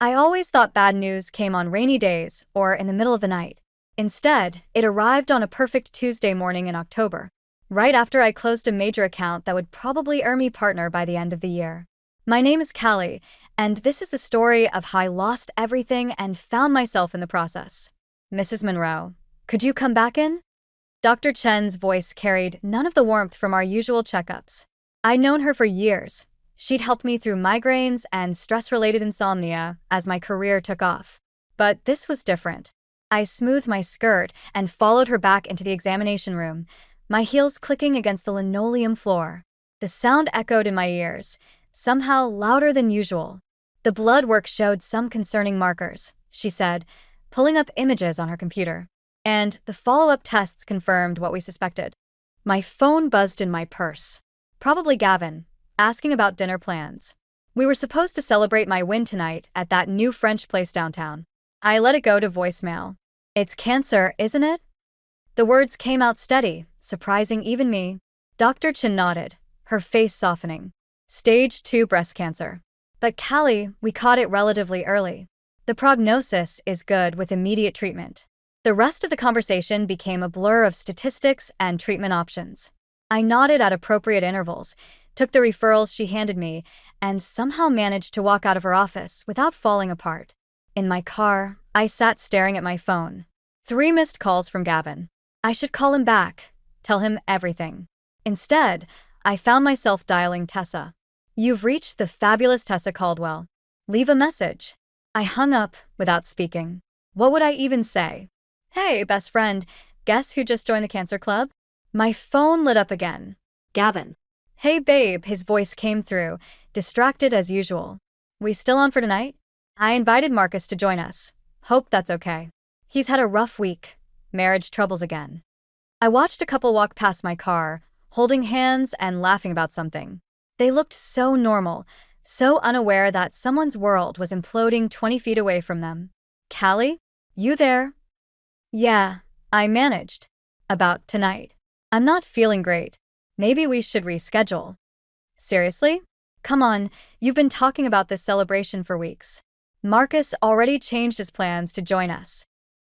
I always thought bad news came on rainy days or in the middle of the night. Instead, it arrived on a perfect Tuesday morning in October, right after I closed a major account that would probably earn me partner by the end of the year. My name is Callie, and this is the story of how I lost everything and found myself in the process. Mrs. Monroe, could you come back in? Dr. Chen's voice carried none of the warmth from our usual checkups. I'd known her for years. She'd helped me through migraines and stress-related insomnia as my career took off. But this was different. I smoothed my skirt and followed her back into the examination room, my heels clicking against the linoleum floor. The sound echoed in my ears, somehow louder than usual. The blood work showed some concerning markers, she said, pulling up images on her computer. And the follow-up tests confirmed what we suspected. My phone buzzed in my purse. Probably Gavin, asking about dinner plans. We were supposed to celebrate my win tonight at that new French place downtown. I let it go to voicemail. It's cancer, isn't it? The words came out steady, surprising even me. Dr. Chen nodded, her face softening. Stage 2 breast cancer. But Callie, we caught it relatively early. The prognosis is good with immediate treatment. The rest of the conversation became a blur of statistics and treatment options. I nodded at appropriate intervals, took the referrals she handed me, and somehow managed to walk out of her office without falling apart. In my car, I sat staring at my phone. 3 missed calls from Gavin. I should call him back, tell him everything. Instead, I found myself dialing Tessa. You've reached the fabulous Tessa Caldwell. Leave a message. I hung up without speaking. What would I even say? Hey, best friend, guess who just joined the cancer club? My phone lit up again. Gavin. Hey babe, his voice came through, distracted as usual. We still on for tonight? I invited Marcus to join us. Hope that's okay. He's had a rough week. Marriage troubles again. I watched a couple walk past my car, holding hands and laughing about something. They looked so normal, so unaware that someone's world was imploding 20 feet away from them. Callie? You there? Yeah, I managed. About tonight. I'm not feeling great. Maybe we should reschedule. Seriously? Come on, you've been talking about this celebration for weeks. Marcus already changed his plans to join us.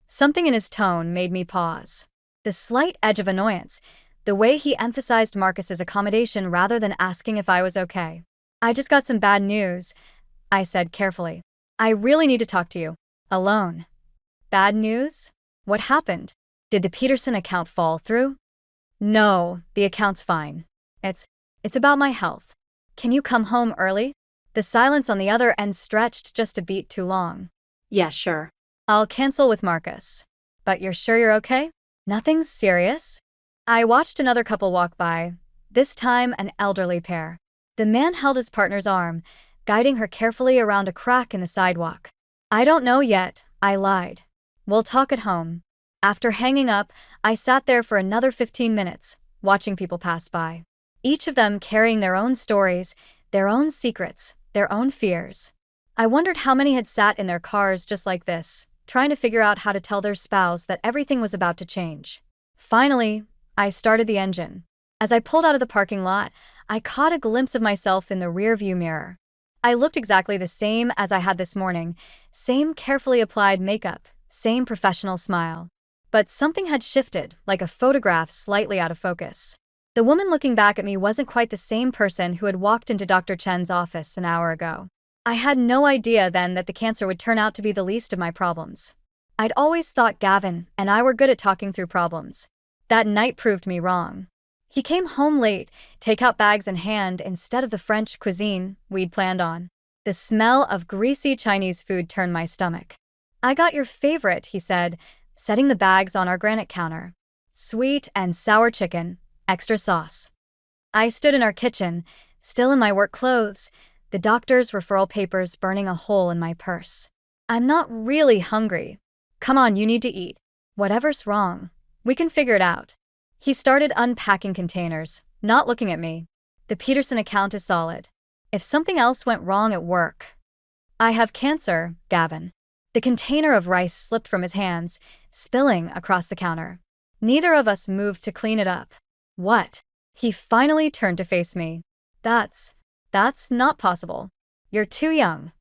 Something in his tone made me pause. The slight edge of annoyance, the way he emphasized Marcus's accommodation rather than asking if I was okay. I just got some bad news, I said carefully. I really need to talk to you. Alone. Bad news? What happened? Did the Peterson account fall through? No, the account's fine. It's about my health. Can you come home early? The silence on the other end stretched just a beat too long. Yeah, sure. I'll cancel with Marcus. But you're sure you're okay? Nothing's serious? I watched another couple walk by, this time an elderly pair. The man held his partner's arm, guiding her carefully around a crack in the sidewalk. I don't know yet, I lied. We'll talk at home. After hanging up, I sat there for another 15 minutes, watching people pass by. Each of them carrying their own stories, their own secrets, their own fears. I wondered how many had sat in their cars just like this, trying to figure out how to tell their spouse that everything was about to change. Finally, I started the engine. As I pulled out of the parking lot, I caught a glimpse of myself in the rearview mirror. I looked exactly the same as I had this morning, same carefully applied makeup, same professional smile. But something had shifted, like a photograph slightly out of focus. The woman looking back at me wasn't quite the same person who had walked into Dr. Chen's office an hour ago. I had no idea then that the cancer would turn out to be the least of my problems. I'd always thought Gavin and I were good at talking through problems. That night proved me wrong. He came home late, takeout bags in hand instead of the French cuisine we'd planned on. The smell of greasy Chinese food turned my stomach. I got your favorite, he said, setting the bags on our granite counter. Sweet and sour chicken, extra sauce. I stood in our kitchen, still in my work clothes, the doctor's referral papers burning a hole in my purse. I'm not really hungry. Come on, you need to eat. Whatever's wrong, we can figure it out. He started unpacking containers, not looking at me. The Peterson account is solid. If something else went wrong at work. I have cancer, Gavin. The container of rice slipped from his hands, spilling across the counter. Neither of us moved to clean it up. What? He finally turned to face me. That's not possible. You're too young.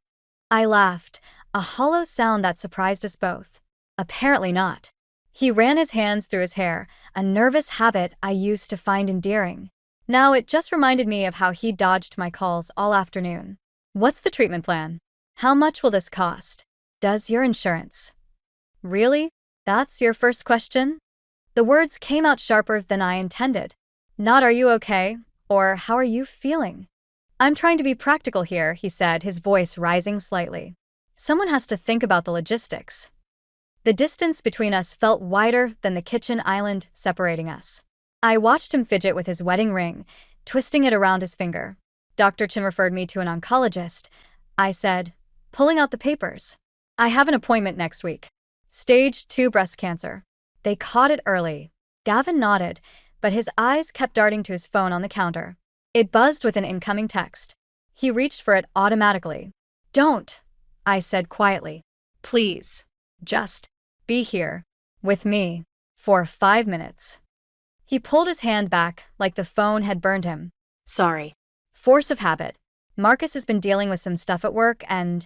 I laughed, a hollow sound that surprised us both. Apparently not. He ran his hands through his hair, a nervous habit I used to find endearing. Now it just reminded me of how he dodged my calls all afternoon. What's the treatment plan? How much will this cost? Does your insurance? Really? That's your first question? The words came out sharper than I intended. Not "are you okay?" or "how are you feeling?" "I'm trying to be practical here," he said, his voice rising slightly. "Someone has to think about the logistics." The distance between us felt wider than the kitchen island separating us. I watched him fidget with his wedding ring, twisting it around his finger. "Dr. Chin referred me to an oncologist," I said, pulling out the papers. "I have an appointment next week. Stage 2 breast cancer. They caught it early." Gavin nodded, but his eyes kept darting to his phone on the counter. It buzzed with an incoming text. He reached for it automatically. "Don't," I said quietly. "Please, just be here with me for 5 minutes." He pulled his hand back like the phone had burned him. "Sorry." Force of habit. "Marcus has been dealing with some stuff at work and—"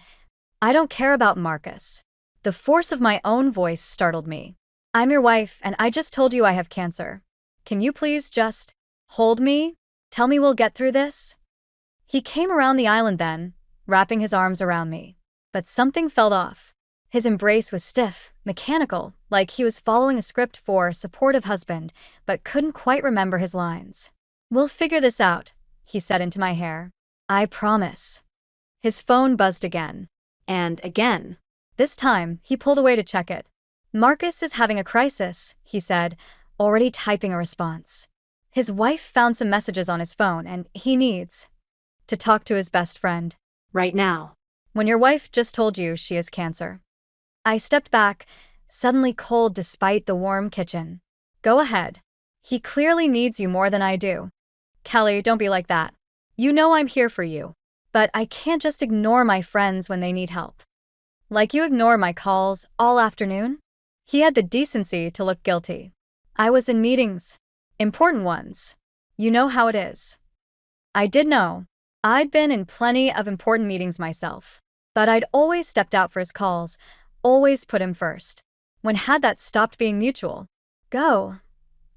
"I don't care about Marcus." The force of my own voice startled me. "I'm your wife and I just told you I have cancer. Can you please just hold me? Tell me we'll get through this?" He came around the island then, wrapping his arms around me. But something felt off. His embrace was stiff, mechanical, like he was following a script for supportive husband, but couldn't quite remember his lines. "We'll figure this out," he said into my hair. "I promise." His phone buzzed again. And again. This time, he pulled away to check it. "Marcus is having a crisis," he said, already typing a response. His wife found some messages on his phone and he needs to talk to his best friend. Right now. When your wife just told you she has cancer. I stepped back, suddenly cold despite the warm kitchen. "Go ahead. He clearly needs you more than I do." "Kelly, don't be like that. You know I'm here for you. But I can't just ignore my friends when they need help." "Like you ignore my calls all afternoon?" He had the decency to look guilty. "I was in meetings. Important ones. You know how it is." I did know. I'd been in plenty of important meetings myself. But I'd always stepped out for his calls, always put him first. When had that stopped being mutual? "Go,"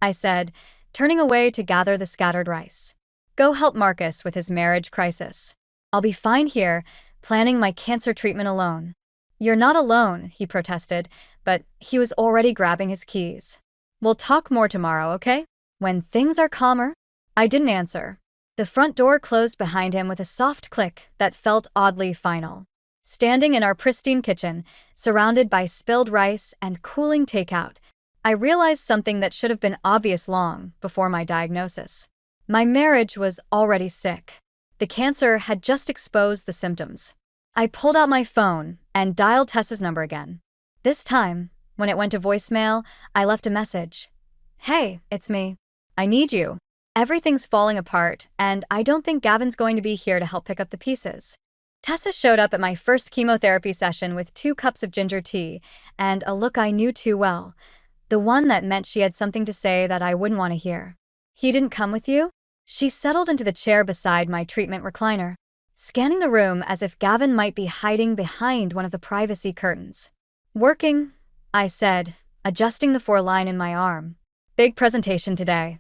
I said, turning away to gather the scattered rice. "Go help Marcus with his marriage crisis. I'll be fine here, planning my cancer treatment alone." "You're not alone," he protested, but he was already grabbing his keys. "We'll talk more tomorrow, okay? When things are calmer." I didn't answer. The front door closed behind him with a soft click that felt oddly final. Standing in our pristine kitchen, surrounded by spilled rice and cooling takeout, I realized something that should have been obvious long before my diagnosis. My marriage was already sick. The cancer had just exposed the symptoms. I pulled out my phone and dialed Tessa's number again. This time, when it went to voicemail, I left a message. "Hey, it's me. I need you. Everything's falling apart, and I don't think Gavin's going to be here to help pick up the pieces." Tessa showed up at my first chemotherapy session with 2 cups of ginger tea and a look I knew too well, the one that meant she had something to say that I wouldn't want to hear. "He didn't come with you?" She settled into the chair beside my treatment recliner, scanning the room as if Gavin might be hiding behind one of the privacy curtains. "Working," I said, adjusting the 4-line in my arm. "Big presentation today."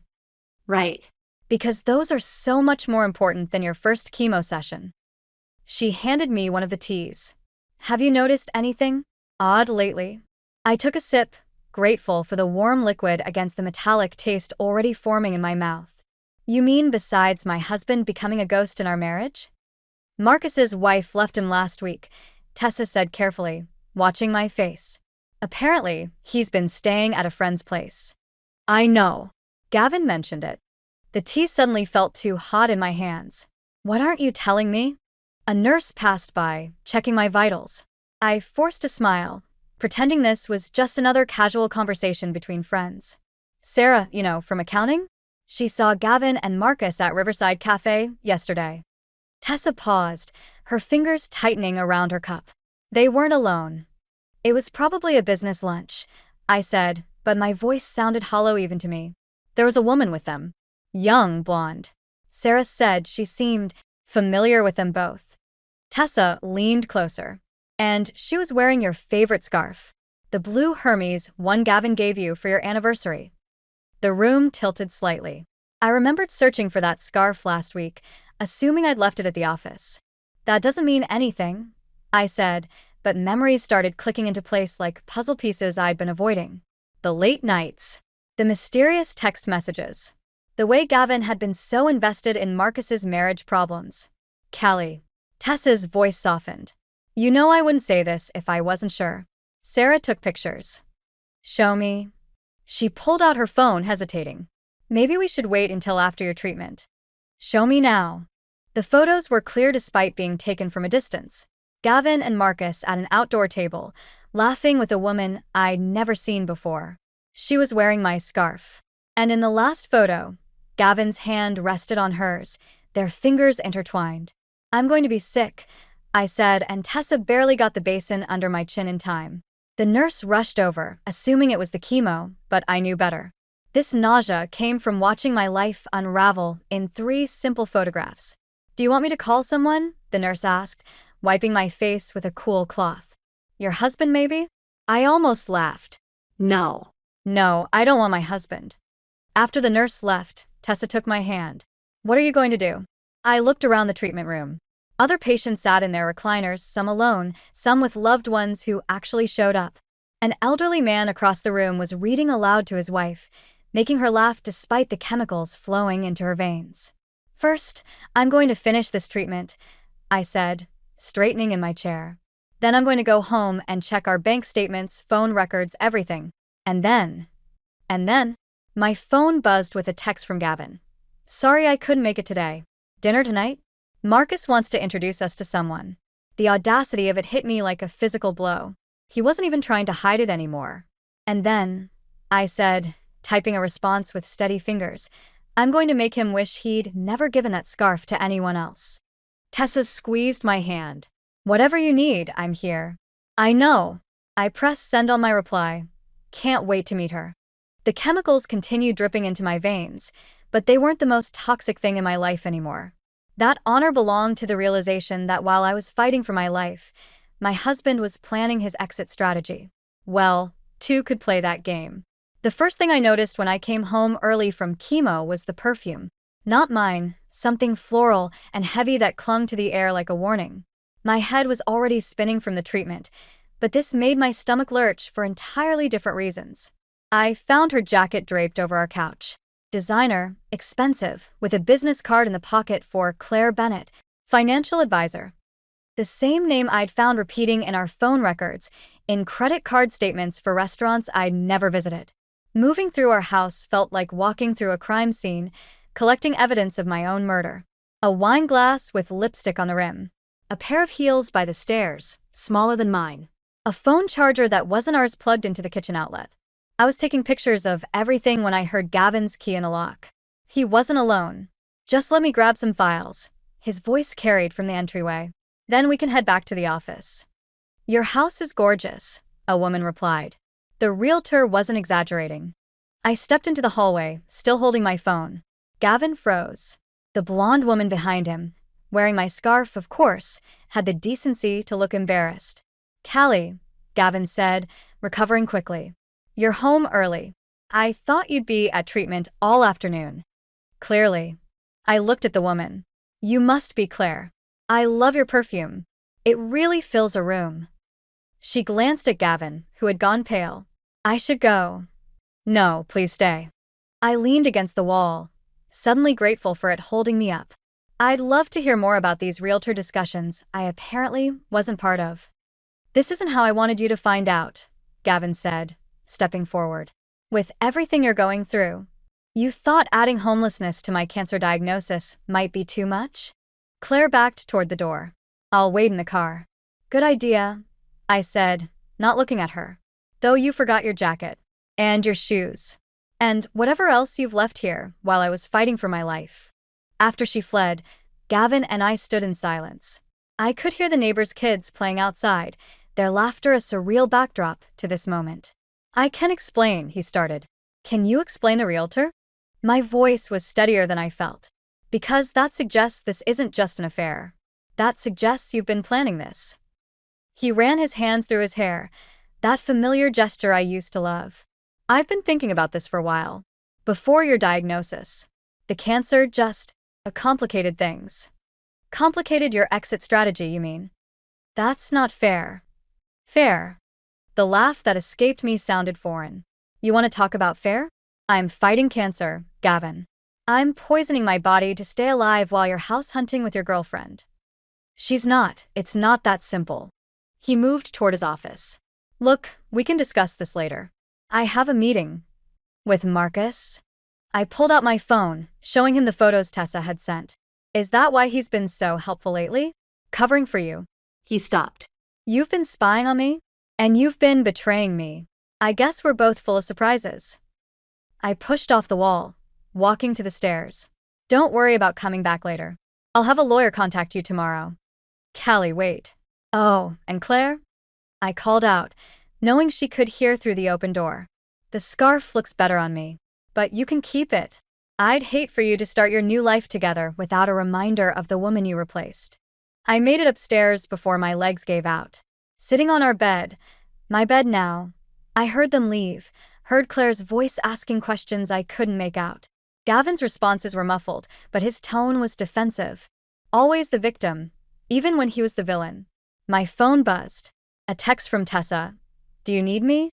"Right. Because those are so much more important than your first chemo session." She handed me one of the teas. "Have you noticed anything odd lately?" I took a sip, grateful for the warm liquid against the metallic taste already forming in my mouth. "You mean besides my husband becoming a ghost in our marriage?" "Marcus's wife left him last week," Tessa said carefully, watching my face. "Apparently, he's been staying at a friend's place." "I know." Gavin mentioned it. The tea suddenly felt too hot in my hands. "What aren't you telling me?" A nurse passed by, checking my vitals. I forced a smile, pretending this was just another casual conversation between friends. "Sarah, from accounting? She saw Gavin and Marcus at Riverside Cafe yesterday." Tessa paused, her fingers tightening around her cup. "They weren't alone. It was probably a business lunch," I said, but my voice sounded hollow even to me. "There was a woman with them. Young, blonde." Sarah said she seemed familiar with them both. Tessa leaned closer. And she was wearing your favorite scarf, the blue Hermes one Gavin gave you for your anniversary. The room tilted slightly. I remembered searching for that scarf last week, assuming I'd left it at the office. That doesn't mean anything, I said, but memories started clicking into place like puzzle pieces I'd been avoiding. The late nights, the mysterious text messages, the way Gavin had been so invested in Marcus's marriage problems. Callie. Tessa's voice softened. You know I wouldn't say this if I wasn't sure. Sarah took pictures. Show me. She pulled out her phone, hesitating. Maybe we should wait until after your treatment. Show me now. The photos were clear despite being taken from a distance. Gavin and Marcus at an outdoor table, laughing with a woman I'd never seen before. She was wearing my scarf. And in the last photo, Gavin's hand rested on hers, their fingers intertwined. I'm going to be sick, I said, and Tessa barely got the basin under my chin in time. The nurse rushed over, assuming it was the chemo, but I knew better. This nausea came from watching my life unravel in 3 simple photographs. Do you want me to call someone? The nurse asked, wiping my face with a cool cloth. Your husband, maybe? I almost laughed. No, I don't want my husband. After the nurse left, Tessa took my hand. What are you going to do? I looked around the treatment room. Other patients sat in their recliners, some alone, some with loved ones who actually showed up. An elderly man across the room was reading aloud to his wife, making her laugh despite the chemicals flowing into her veins. First, I'm going to finish this treatment, I said, straightening in my chair. Then I'm going to go home and check our bank statements, phone records, everything. And then, my phone buzzed with a text from Gavin. Sorry I couldn't make it today. Dinner tonight? Marcus wants to introduce us to someone. The audacity of it hit me like a physical blow. He wasn't even trying to hide it anymore. And then, I said, typing a response with steady fingers, I'm going to make him wish he'd never given that scarf to anyone else. Tessa squeezed my hand. Whatever you need, I'm here. I know. I pressed send on my reply. Can't wait to meet her. The chemicals continued dripping into my veins, but they weren't the most toxic thing in my life anymore. That honor belonged to the realization that while I was fighting for my life, my husband was planning his exit strategy. Well, 2 could play that game. The first thing I noticed when I came home early from chemo was the perfume. Not mine, something floral and heavy that clung to the air like a warning. My head was already spinning from the treatment, but this made my stomach lurch for entirely different reasons. I found her jacket draped over our couch. Designer, expensive, with a business card in the pocket for Claire Bennett, financial advisor. The same name I'd found repeating in our phone records, in credit card statements for restaurants I'd never visited. Moving through our house felt like walking through a crime scene, collecting evidence of my own murder. A wine glass with lipstick on the rim. A pair of heels by the stairs, smaller than mine. A phone charger that wasn't ours plugged into the kitchen outlet. I was taking pictures of everything when I heard Gavin's key in the lock. He wasn't alone. Just let me grab some files. His voice carried from the entryway. Then we can head back to the office. Your house is gorgeous, a woman replied. The realtor wasn't exaggerating. I stepped into the hallway, still holding my phone. Gavin froze. The blonde woman behind him, wearing my scarf, of course, had the decency to look embarrassed. Callie, Gavin said, recovering quickly. You're home early. I thought you'd be at treatment all afternoon. Clearly. I looked at the woman. You must be Claire. I love your perfume. It really fills a room. She glanced at Gavin, who had gone pale. I should go. No, please stay. I leaned against the wall, suddenly grateful for it holding me up. I'd love to hear more about these realtor discussions I apparently wasn't part of. This isn't how I wanted you to find out, Gavin said, stepping forward. With everything you're going through, you thought adding homelessness to my cancer diagnosis might be too much? Claire backed toward the door. I'll wait in the car. Good idea, I said, not looking at her. Though you forgot your jacket. And your shoes. And whatever else you've left here while I was fighting for my life. After she fled, Gavin and I stood in silence. I could hear the neighbors' kids playing outside, their laughter a surreal backdrop to this moment. I can explain, he started. Can you explain the realtor? My voice was steadier than I felt. Because that suggests this isn't just an affair. That suggests you've been planning this. He ran his hands through his hair, that familiar gesture I used to love. I've been thinking about this for a while. Before your diagnosis, the cancer just complicated things. Complicated your exit strategy, you mean? That's not fair. Fair. The laugh that escaped me sounded foreign. You want to talk about fair? I'm fighting cancer, Gavin. I'm poisoning my body to stay alive while you're house hunting with your girlfriend. She's not. It's not that simple. He moved toward his office. Look, we can discuss this later. I have a meeting. With Marcus? I pulled out my phone, showing him the photos Tessa had sent. Is that why he's been so helpful lately? Covering for you. He stopped. You've been spying on me? And you've been betraying me. I guess we're both full of surprises. I pushed off the wall, walking to the stairs. Don't worry about coming back later. I'll have a lawyer contact you tomorrow. Callie, wait. Oh, and Claire? I called out, knowing she could hear through the open door. The scarf looks better on me, but you can keep it. I'd hate for you to start your new life together without a reminder of the woman you replaced. I made it upstairs before my legs gave out. Sitting on our bed, my bed now, I heard them leave, heard Claire's voice asking questions I couldn't make out. Gavin's responses were muffled, but his tone was defensive. Always the victim, even when he was the villain. My phone buzzed. A text from Tessa. Do you need me?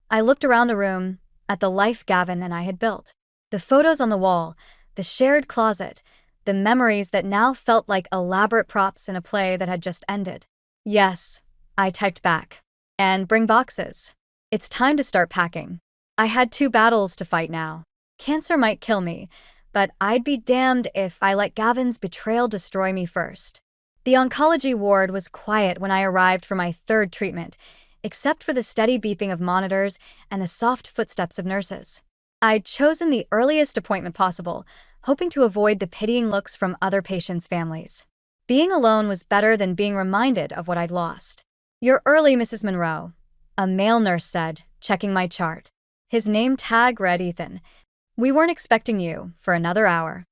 I looked around the room, at the life Gavin and I had built. The photos on the wall, the shared closet, the memories that now felt like elaborate props in a play that had just ended. Yes, I typed back. And bring boxes. It's time to start packing. I had 2 battles to fight now. Cancer might kill me, but I'd be damned if I let Gavin's betrayal destroy me first. The oncology ward was quiet when I arrived for my 3rd treatment, except for the steady beeping of monitors and the soft footsteps of nurses. I'd chosen the earliest appointment possible, hoping to avoid the pitying looks from other patients' families. Being alone was better than being reminded of what I'd lost. You're early, Mrs. Monroe, a male nurse said, checking my chart. His name tag read Ethan. We weren't expecting you for another hour.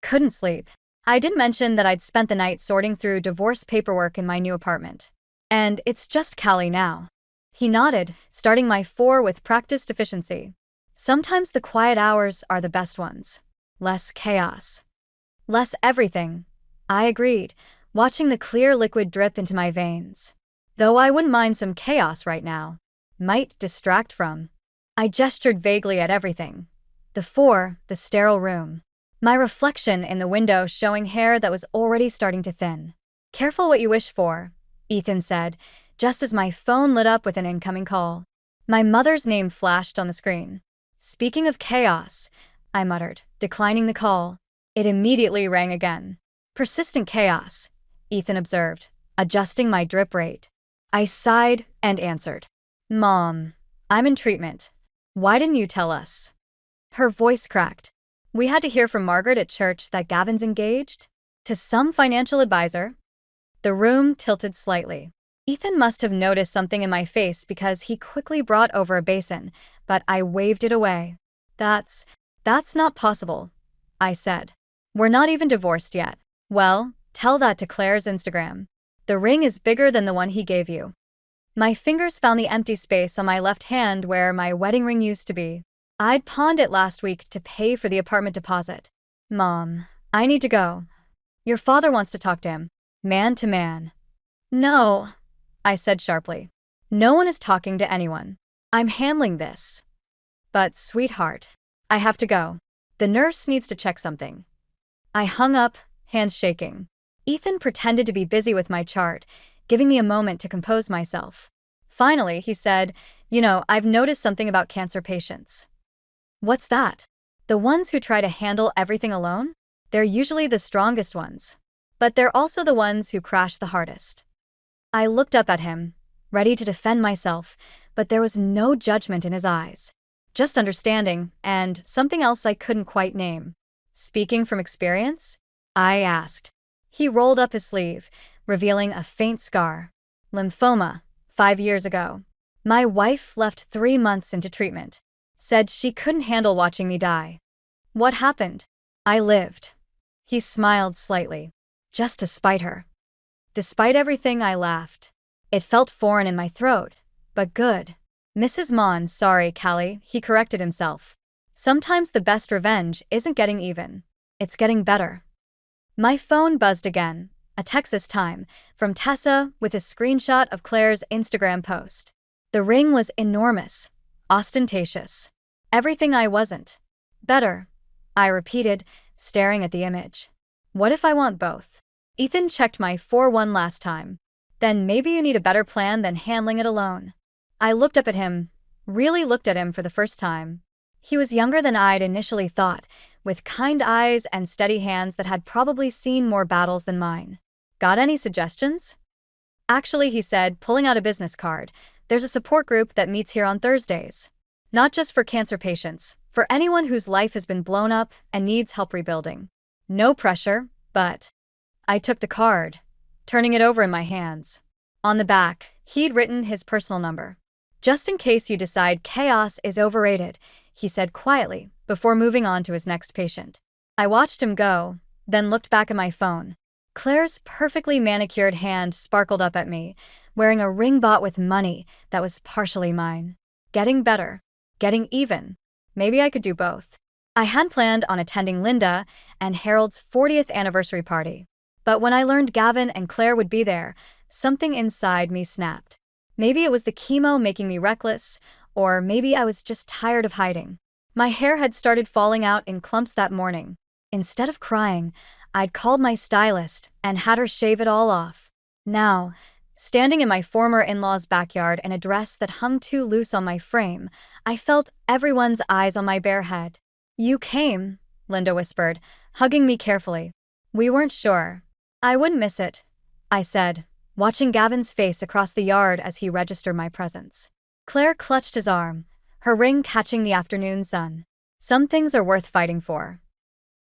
Couldn't sleep. I didn't mention that I'd spent the night sorting through divorce paperwork in my new apartment. And it's just Callie now. He nodded, starting my 4 with practiced efficiency. Sometimes the quiet hours are the best ones. Less chaos. Less everything. I agreed, watching the clear liquid drip into my veins. Though I wouldn't mind some chaos right now. Might distract from. I gestured vaguely at everything. The 4, the sterile room. My reflection in the window showing hair that was already starting to thin. Careful what you wish for, Ethan said, just as my phone lit up with an incoming call. My mother's name flashed on the screen. Speaking of chaos, I muttered, declining the call. It immediately rang again. Persistent chaos, Ethan observed, adjusting my drip rate. I sighed and answered. Mom, I'm in treatment. Why didn't you tell us? Her voice cracked. We had to hear from Margaret at church that Gavin's engaged? To some financial advisor? The room tilted slightly. Ethan must have noticed something in my face because he quickly brought over a basin, but I waved it away. That's not possible, I said. We're not even divorced yet. Well, tell that to Claire's Instagram. The ring is bigger than the one he gave you. My fingers found the empty space on my left hand where my wedding ring used to be. I'd pawned it last week to pay for the apartment deposit. Mom, I need to go. Your father wants to talk to him, man to man. No, I said sharply. No one is talking to anyone. I'm handling this. But, sweetheart, I have to go. The nurse needs to check something. I hung up, hands shaking. Ethan pretended to be busy with my chart, giving me a moment to compose myself. Finally, he said, I've noticed something about cancer patients. What's that? The ones who try to handle everything alone? They're usually the strongest ones. But they're also the ones who crash the hardest. I looked up at him, ready to defend myself, but there was no judgment in his eyes. Just understanding, and something else I couldn't quite name. Speaking from experience? I asked. He rolled up his sleeve, revealing a faint scar. Lymphoma, 5 years ago. My wife left 3 months into treatment. Said she couldn't handle watching me die. What happened? I lived. He smiled slightly. Just to spite her. Despite everything, I laughed. It felt foreign in my throat, but good. Mrs. Mon, sorry, Callie, he corrected himself. Sometimes the best revenge isn't getting even. It's getting better. My phone buzzed again, a text this time, from Tessa with a screenshot of Claire's Instagram post. The ring was enormous, ostentatious. Everything I wasn't. Better, I repeated, staring at the image. What if I want both? Ethan checked my 4-1 last time. Then maybe you need a better plan than handling it alone. I looked up at him, really looked at him for the first time. He was younger than I'd initially thought, with kind eyes and steady hands that had probably seen more battles than mine. Got any suggestions? Actually, he said, pulling out a business card, there's a support group that meets here on Thursdays. Not just for cancer patients, for anyone whose life has been blown up and needs help rebuilding. No pressure, but… I took the card, turning it over in my hands. On the back, he'd written his personal number. Just in case you decide chaos is overrated, he said quietly, before moving on to his next patient. I watched him go, then looked back at my phone. Claire's perfectly manicured hand sparkled up at me, wearing a ring bought with money that was partially mine. Getting better. Getting even. Maybe I could do both. I had planned on attending Linda and Harold's 40th anniversary party. But when I learned Gavin and Claire would be there, something inside me snapped. Maybe it was the chemo making me reckless, or maybe I was just tired of hiding. My hair had started falling out in clumps that morning. Instead of crying, I'd called my stylist and had her shave it all off. Now, standing in my former in-law's backyard in a dress that hung too loose on my frame, I felt everyone's eyes on my bare head. You came, Linda whispered, hugging me carefully. We weren't sure. I wouldn't miss it, I said, watching Gavin's face across the yard as he registered my presence. Claire clutched his arm, her ring catching the afternoon sun. Some things are worth fighting for.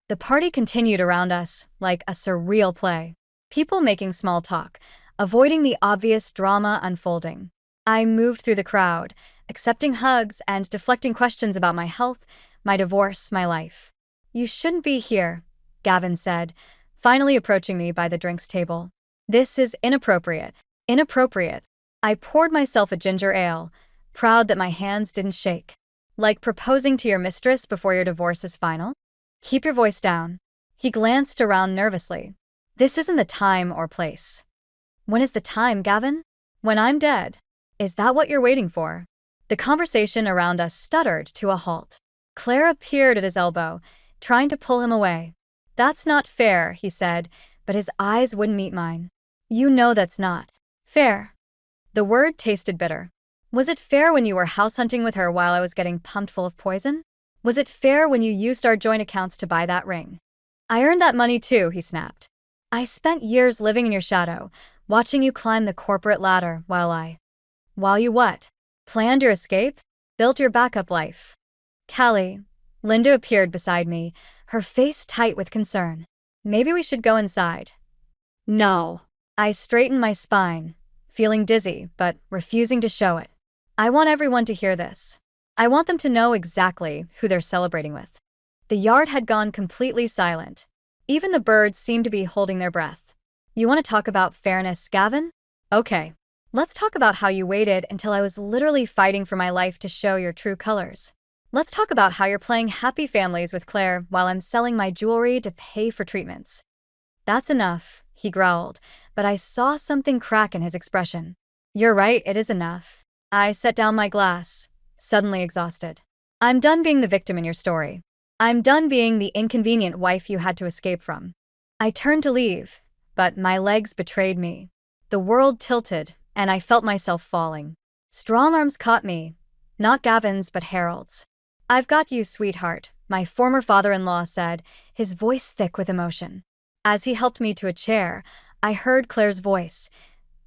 The party continued around us like a surreal play. People making small talk, avoiding the obvious drama unfolding. I moved through the crowd, accepting hugs and deflecting questions about my health, my divorce, my life. You shouldn't be here, Gavin said, finally approaching me by the drinks table. This is inappropriate. Inappropriate. I poured myself a ginger ale, proud that my hands didn't shake. Like proposing to your mistress before your divorce is final? Keep your voice down. He glanced around nervously. This isn't the time or place. When is the time, Gavin? When I'm dead. Is that what you're waiting for? The conversation around us stuttered to a halt. Claire appeared at his elbow, trying to pull him away. That's not fair, he said, but his eyes wouldn't meet mine. You know that's not fair. The word tasted bitter. Was it fair when you were house hunting with her while I was getting pumped full of poison? Was it fair when you used our joint accounts to buy that ring? I earned that money too, he snapped. I spent years living in your shadow, watching you climb the corporate ladder While you what? Planned your escape? Built your backup life? Callie. Linda appeared beside me, her face tight with concern. Maybe we should go inside. No. I straightened my spine, feeling dizzy, but refusing to show it. I want everyone to hear this. I want them to know exactly who they're celebrating with. The yard had gone completely silent. Even the birds seemed to be holding their breath. You want to talk about fairness, Gavin? Okay. Let's talk about how you waited until I was literally fighting for my life to show your true colors. Let's talk about how you're playing happy families with Claire while I'm selling my jewelry to pay for treatments. That's enough, he growled, but I saw something crack in his expression. You're right, it is enough. I set down my glass, suddenly exhausted. I'm done being the victim in your story. I'm done being the inconvenient wife you had to escape from. I turned to leave, but my legs betrayed me. The world tilted, and I felt myself falling. Strong arms caught me, not Gavin's but Harold's. I've got you, sweetheart, my former father-in-law said, his voice thick with emotion. As he helped me to a chair, I heard Claire's voice.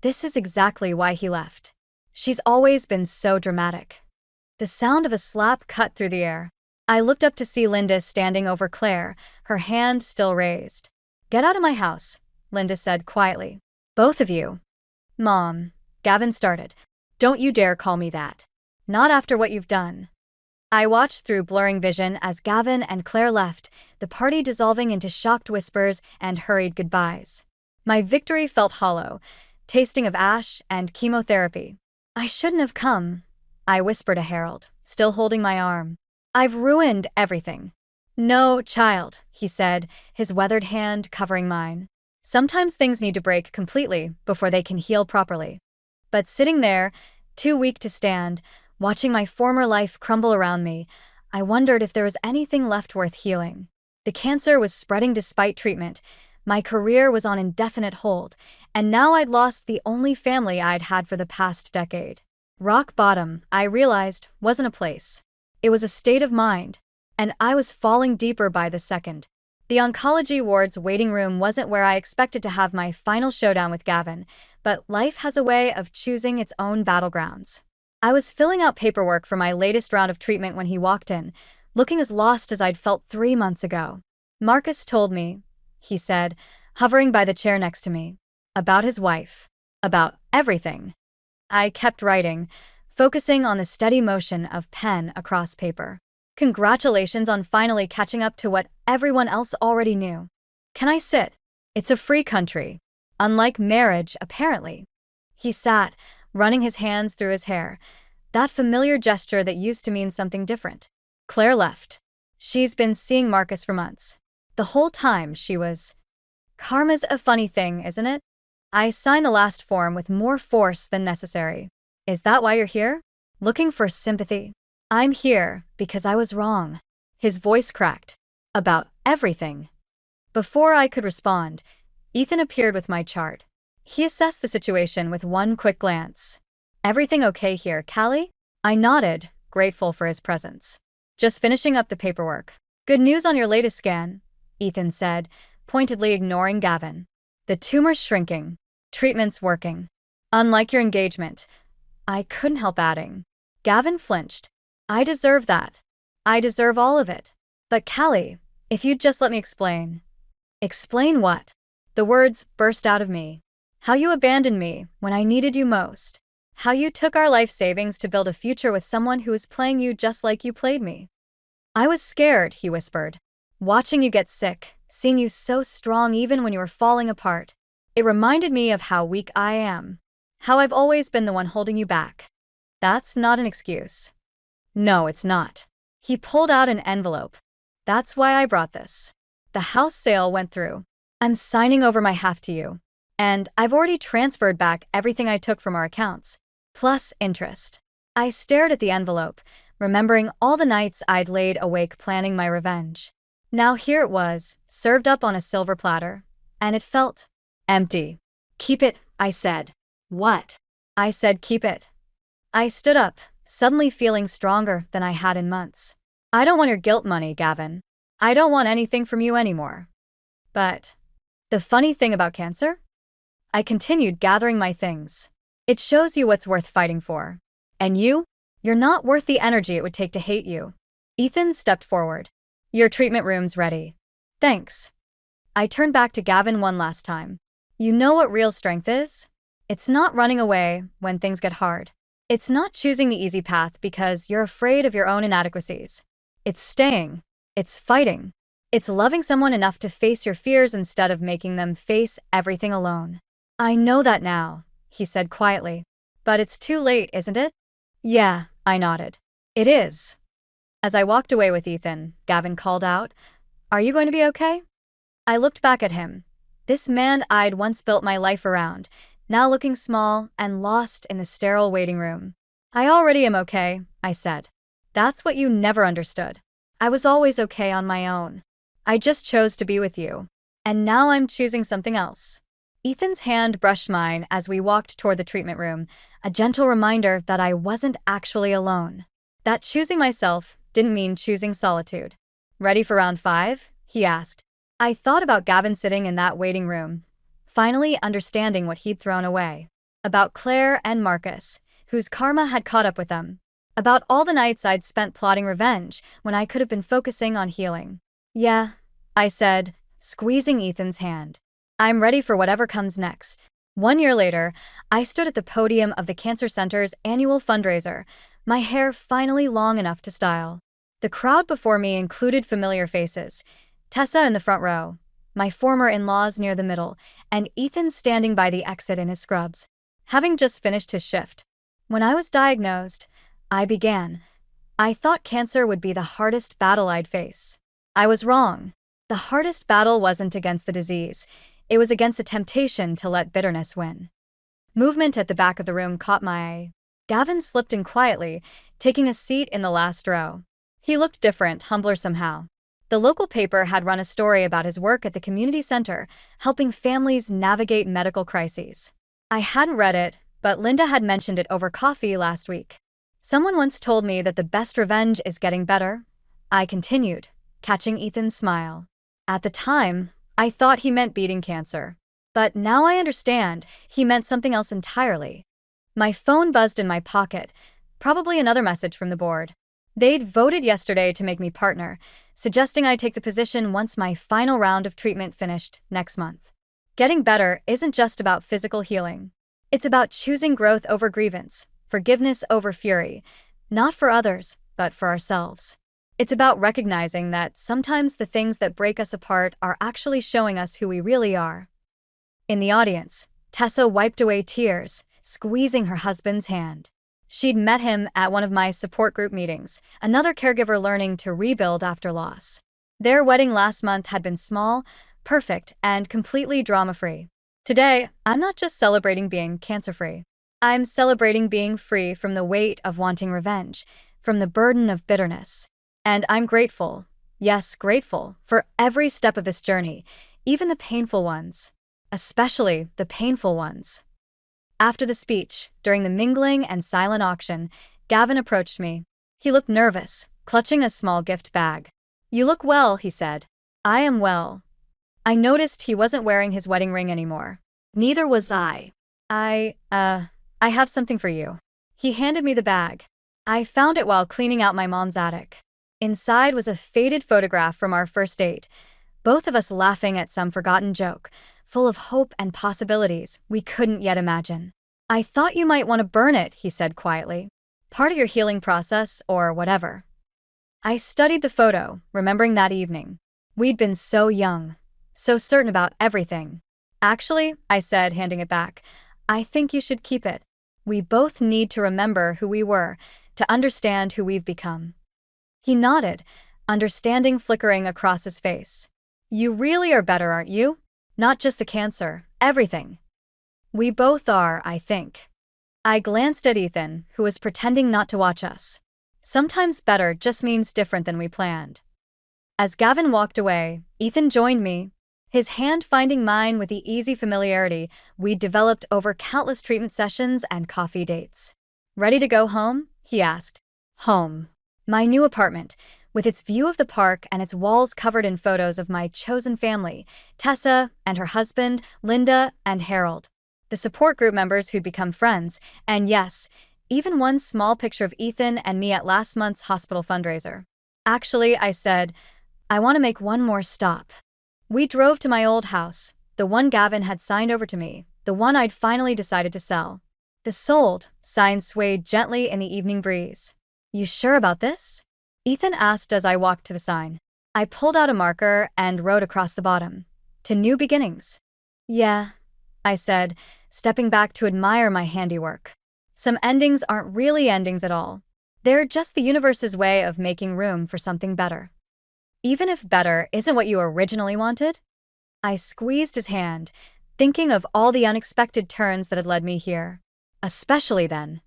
This is exactly why he left. She's always been so dramatic. The sound of a slap cut through the air. I looked up to see Linda standing over Claire, her hand still raised. Get out of my house, Linda said quietly. Both of you. Mom, Gavin started. Don't you dare call me that. Not after what you've done. I watched through blurring vision as Gavin and Claire left, the party dissolving into shocked whispers and hurried goodbyes. My victory felt hollow. tasting of ash and chemotherapy. I shouldn't have come, I whispered to Harold, still holding my arm. I've ruined everything. No, child, he said, his weathered hand covering mine. Sometimes things need to break completely before they can heal properly. But sitting there, too weak to stand, watching my former life crumble around me, I wondered if there was anything left worth healing. The cancer was spreading despite treatment, my career was on indefinite hold, and now I'd lost the only family I'd had for the past decade. Rock bottom, I realized, wasn't a place. It was a state of mind, and I was falling deeper by the second. The oncology ward's waiting room wasn't where I expected to have my final showdown with Gavin, but life has a way of choosing its own battlegrounds. I was filling out paperwork for my latest round of treatment when he walked in, looking as lost as I'd felt 3 months ago. Marcus told me, he said, hovering by the chair next to me, about his wife, about everything. I kept writing, focusing on the steady motion of pen across paper. Congratulations on finally catching up to what everyone else already knew. Can I sit? It's a free country. Unlike marriage, apparently. He sat, running his hands through his hair, that familiar gesture that used to mean something different. Claire left. She's been seeing Marcus for months. The whole time she was... Karma's a funny thing, isn't it? I signed the last form with more force than necessary. Is that why you're here? Looking for sympathy? I'm here because I was wrong. His voice cracked. About everything. Before I could respond, Ethan appeared with my chart. He assessed the situation with one quick glance. Everything okay here, Callie? I nodded, grateful for his presence. Just finishing up the paperwork. Good news on your latest scan, Ethan said, pointedly ignoring Gavin. The tumor's shrinking. Treatment's working. Unlike your engagement. I couldn't help adding. Gavin flinched. I deserve that. I deserve all of it. But Callie, if you'd just let me explain. Explain what? The words burst out of me. How you abandoned me when I needed you most. How you took our life savings to build a future with someone who was playing you just like you played me. I was scared, he whispered. Watching you get sick, seeing you so strong even when you were falling apart. It reminded me of how weak I am. How I've always been the one holding you back. That's not an excuse. No, it's not. He pulled out an envelope. That's why I brought this. The house sale went through. I'm signing over my half to you. And I've already transferred back everything I took from our accounts, plus interest. I stared at the envelope, remembering all the nights I'd laid awake planning my revenge. Now here it was, served up on a silver platter, and it felt empty. Keep it, I said. What? I said keep it. I stood up, suddenly feeling stronger than I had in months. I don't want your guilt money, Gavin. I don't want anything from you anymore. But the funny thing about cancer? I continued gathering my things. It shows you what's worth fighting for. And you're not worth the energy it would take to hate you. Ethan stepped forward. Your treatment room's ready. Thanks. I turned back to Gavin one last time. You know what real strength is? It's not running away when things get hard. It's not choosing the easy path because you're afraid of your own inadequacies. It's staying. It's fighting. It's loving someone enough to face your fears instead of making them face everything alone. I know that now, he said quietly. But it's too late, isn't it? Yeah, I nodded. It is. As I walked away with Ethan, Gavin called out, Are you going to be okay? I looked back at him. This man I'd once built my life around, now looking small and lost in the sterile waiting room. I already am okay, I said. That's what you never understood. I was always okay on my own. I just chose to be with you. And now I'm choosing something else. Ethan's hand brushed mine as we walked toward the treatment room, a gentle reminder that I wasn't actually alone. That choosing myself didn't mean choosing solitude. Ready for round 5? He asked. I thought about Gavin sitting in that waiting room, finally understanding what he'd thrown away. About Claire and Marcus, whose karma had caught up with them. About all the nights I'd spent plotting revenge when I could have been focusing on healing. Yeah, I said, squeezing Ethan's hand. I'm ready for whatever comes next. 1 year later, I stood at the podium of the Cancer Center's annual fundraiser, my hair finally long enough to style. The crowd before me included familiar faces. Tessa in the front row, my former in-laws near the middle, and Ethan standing by the exit in his scrubs, having just finished his shift. When I was diagnosed, I began. I thought cancer would be the hardest battle I'd face. I was wrong. The hardest battle wasn't against the disease. It was against the temptation to let bitterness win. Movement at the back of the room caught my eye. Gavin slipped in quietly, taking a seat in the last row. He looked different, humbler somehow. The local paper had run a story about his work at the community center, helping families navigate medical crises. I hadn't read it, but Linda had mentioned it over coffee last week. Someone once told me that the best revenge is getting better. I continued, catching Ethan's smile. At the time, I thought he meant beating cancer. But now I understand, he meant something else entirely. My phone buzzed in my pocket, probably another message from the board. They'd voted yesterday to make me partner, suggesting I take the position once my final round of treatment finished next month. Getting better isn't just about physical healing. It's about choosing growth over grievance, forgiveness over fury, not for others, but for ourselves. It's about recognizing that sometimes the things that break us apart are actually showing us who we really are. In the audience, Tessa wiped away tears, squeezing her husband's hand. She'd met him at one of my support group meetings, another caregiver learning to rebuild after loss. Their wedding last month had been small, perfect, and completely drama-free. Today, I'm not just celebrating being cancer-free. I'm celebrating being free from the weight of wanting revenge, from the burden of bitterness. And I'm grateful, yes, grateful, for every step of this journey, even the painful ones, especially the painful ones. After the speech, during the mingling and silent auction, Gavin approached me. He looked nervous, clutching a small gift bag. "You look well," he said. "I am well." I noticed he wasn't wearing his wedding ring anymore. Neither was I. I have something for you." He handed me the bag. I found it while cleaning out my mom's attic. Inside was a faded photograph from our first date, both of us laughing at some forgotten joke, full of hope and possibilities we couldn't yet imagine. "I thought you might want to burn it," he said quietly. "Part of your healing process, or whatever." I studied the photo, remembering that evening. We'd been so young, so certain about everything. "Actually," I said, handing it back, "I think you should keep it. We both need to remember who we were, to understand who we've become." He nodded, understanding flickering across his face. "You really are better, aren't you? Not just the cancer, everything." "We both are, I think." I glanced at Ethan, who was pretending not to watch us. Sometimes better just means different than we planned. As Gavin walked away, Ethan joined me, his hand finding mine with the easy familiarity we'd developed over countless treatment sessions and coffee dates. "Ready to go home?" he asked. Home. My new apartment, with its view of the park and its walls covered in photos of my chosen family, Tessa and her husband, Linda and Harold, the support group members who'd become friends, and yes, even one small picture of Ethan and me at last month's hospital fundraiser. "Actually," I said, "I want to make one more stop." We drove to my old house, the one Gavin had signed over to me, the one I'd finally decided to sell. The "sold" sign swayed gently in the evening breeze. "You sure about this?" Ethan asked as I walked to the sign. I pulled out a marker and wrote across the bottom, "To new beginnings." "Yeah," I said, stepping back to admire my handiwork. Some endings aren't really endings at all. They're just the universe's way of making room for something better. Even if better isn't what you originally wanted? I squeezed his hand, thinking of all the unexpected turns that had led me here. Especially then.